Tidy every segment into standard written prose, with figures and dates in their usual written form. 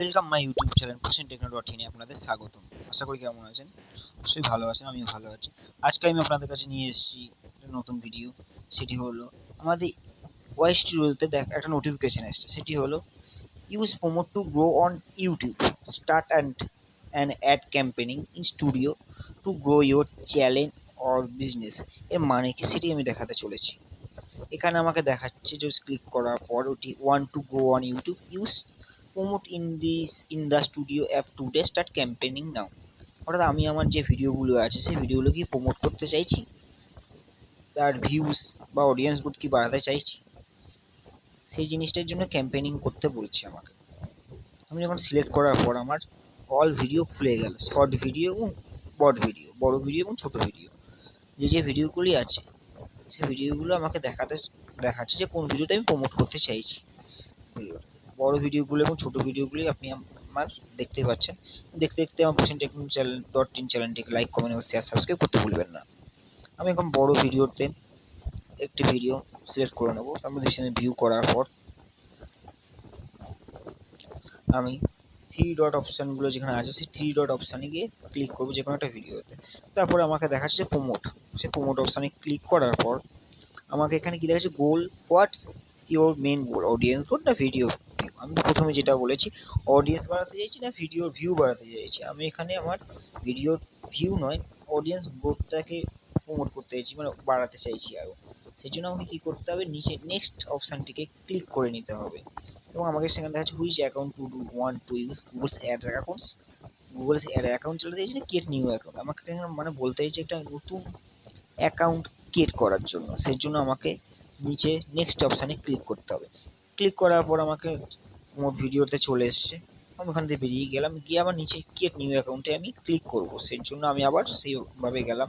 Welcome my YouTube channel question techno আপনাদের স্বাগতম। আশা করি কেমন আছেন, অবশ্যই ভালো আছেন, আমিও ভালো আছি। আজকে আমি আপনাদের কাছে নিয়ে এসেছি একটা নতুন ভিডিও। সেটি হলো আমাদের ওয়াই স্টুডিওতে একটা নোটিফিকেশন এসেছে, সেটি হলো use promote to grow on YouTube, start and ad campaigning in studio to grow your channel or business. এর মানে কি সেটি আমি দেখাতে চলেছি। এখানে আমাকে দেখাচ্ছে যে ক্লিক করার পর ওটি want to go on YouTube use promote in the studio app today start campaigning now. অর্থাৎ আমি আমার যে ভিডিওগুলো আছে সেই ভিডিওগুলো কি প্রমোট করতে চাইছি, তার ভিউজ বা অডিয়েন্স গ্রোথ কি বাড়াতে চাইছি, সেই জিনিসটার জন্য ক্যাম্পেনিং করতে বলছে আমাকে। আমি যখন সিলেক্ট করার পর আমার অল ভিডিও খুলে গেল, শর্ট ভিডিও এবং বড় ভিডিও, বড় ভিডিও এবং ছোট ভিডিও, যে ভিডিওগুলি আছে সেই ভিডিওগুলো আমাকে দেখাচ্ছে যে কোন ভিডিওতে আমি প্রমোট করতে চাইছি। বড় ভিডিওগুলো এবং ছোট ভিডিওগুলি আপনি আমার দেখতে পাচ্ছেন। দেখতে দেখতে আমার কোশ্চেন টেকনো.in চ্যানেলটিকে লাইক, কমেন্ট এবং শেয়ার, সাবস্ক্রাইব করতে ভুলবেন না। আমি এখন বড় ভিডিওতে একটি ভিডিও সিলেক্ট করে নেব। তার মধ্যে সেখানে ভিউ করার পর আমি থ্রি ডট অপশানগুলো যেখানে আছে সেই থ্রি ডট অপশানে গিয়ে ক্লিক করবো যে কোনো একটা ভিডিওতে। তারপরে আমাকে দেখাচ্ছে প্রমোট। সেই প্রমোট অপশানে ক্লিক করার পর আমাকে এখানে কি দেখাচ্ছে, goal what your main goal, audience goal না ভিডিও ভিউ। আমি প্রথমে যেটা বলেছি, অডিয়েন্স বাড়াতে চাইছি না ভিডিওর ভিউ বাড়াতে চাইছি। আমি এখানে আমার ভিডিওর ভিউ নয়, অডিয়েন্স গ্রোথটাকে প্রমোট করতে চাইছি, মানে বাড়াতে চাইছি আরও। সেই জন্য আমাকে কী করতে হবে, নিচে নেক্সট অপশানটিকে ক্লিক করে নিতে হবে এবং আমাকে সেখানে দেখাচ্ছে which account to do one to use Google's ads accounts. Google's account চালাতে চাইছি না ক্রিয়েট নিউ অ্যাকাউন্ট। আমাকে মানে বলতে চাইছে একটা নতুন অ্যাকাউন্ট ক্রিয়েট করার জন্য। সেই জন্য আমাকে নিচে নেক্সট অপশানে ক্লিক করতে হবে। ক্লিক করার পর আমাকে মোট ভিডিওতে চলে এসছে। আমি ওখান থেকে বেরিয়ে গেলাম, গিয়ে আবার নিচে ক্রিয়েট নিউ অ্যাকাউন্টে আমি ক্লিক করব। সেই জন্য আমি আবার সেইভাবে গেলাম,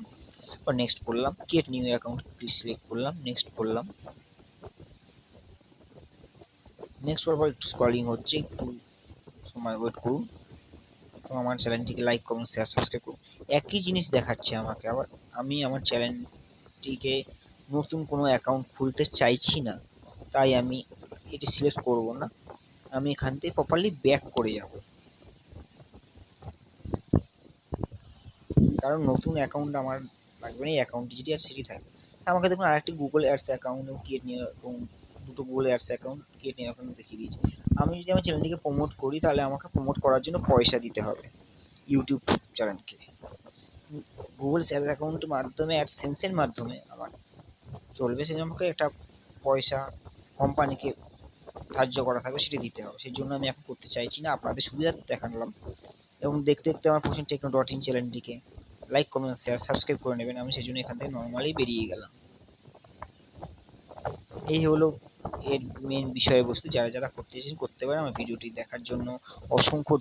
আবার নেক্সট করলাম, ক্রিয়েট নিউ অ্যাকাউন্ট সিলেক্ট করলাম, নেক্সট করলাম। নেক্সট করার পর একটু স্ক্রলিং হচ্ছে, একটু সময় ওয়েট করুন এবং আমার চ্যানেলটিকে লাইক, কমেন্ট, শেয়ার, সাবস্ক্রাইব করুন। একই জিনিস দেখাচ্ছে আমাকে আবার। আমি আমার চ্যানেলটিকে নতুন কোনো অ্যাকাউন্ট খুলতে চাইছি না, তাই আমি এটি সিলেক্ট করব না। আমি এখান থেকে প্রপারলি ব্যাক করে যাব, কারণ নতুন অ্যাকাউন্ট আমার লাগবে না। এই অ্যাকাউন্টটি যেটি আছে সেটি থাকবে। আমাকে দেখুন আরেকটি গুগল অ্যাডস অ্যাকাউন্ট ক্রিয়েট নিয়ে এবং দুটো গুগল অ্যাডস অ্যাকাউন্ট ক্রিয়েট নিয়ে অ্যাকাউন্ট দেখিয়ে দিয়েছি। আমি যদি আমার চ্যানেলটিকে প্রমোট করি তাহলে আমাকে প্রমোট করার জন্য পয়সা দিতে হবে ইউটিউব চ্যানেলকে। গুগল অ্যাডস অ্যাকাউন্টের মাধ্যমে, অ্যাডসেন্সের মাধ্যমে আমার চলবে, সেই আমাকে একটা পয়সা কোম্পানিকে ধার্য করা থাকবে, সেটি দিতে হবে। সেই জন্য আমি এখন করতে চাইছি না, আপনাদের সুবিধার্থে দেখালাম। এবং দেখতে দেখতে আমার কোশ্চেন টেকনো.in চ্যানেলটিকে লাইক, কমেন্ট, শেয়ার, সাবস্ক্রাইব করে নেবেন। আমি সেই জন্য এখান থেকে নর্মালি বেরিয়ে গেলাম। এই হলো এর মেন বিষয়বস্তু। যারা যারা করতে চাইছেন করতে পারেন। আমার ভিডিওটি দেখার জন্য অসংখ্য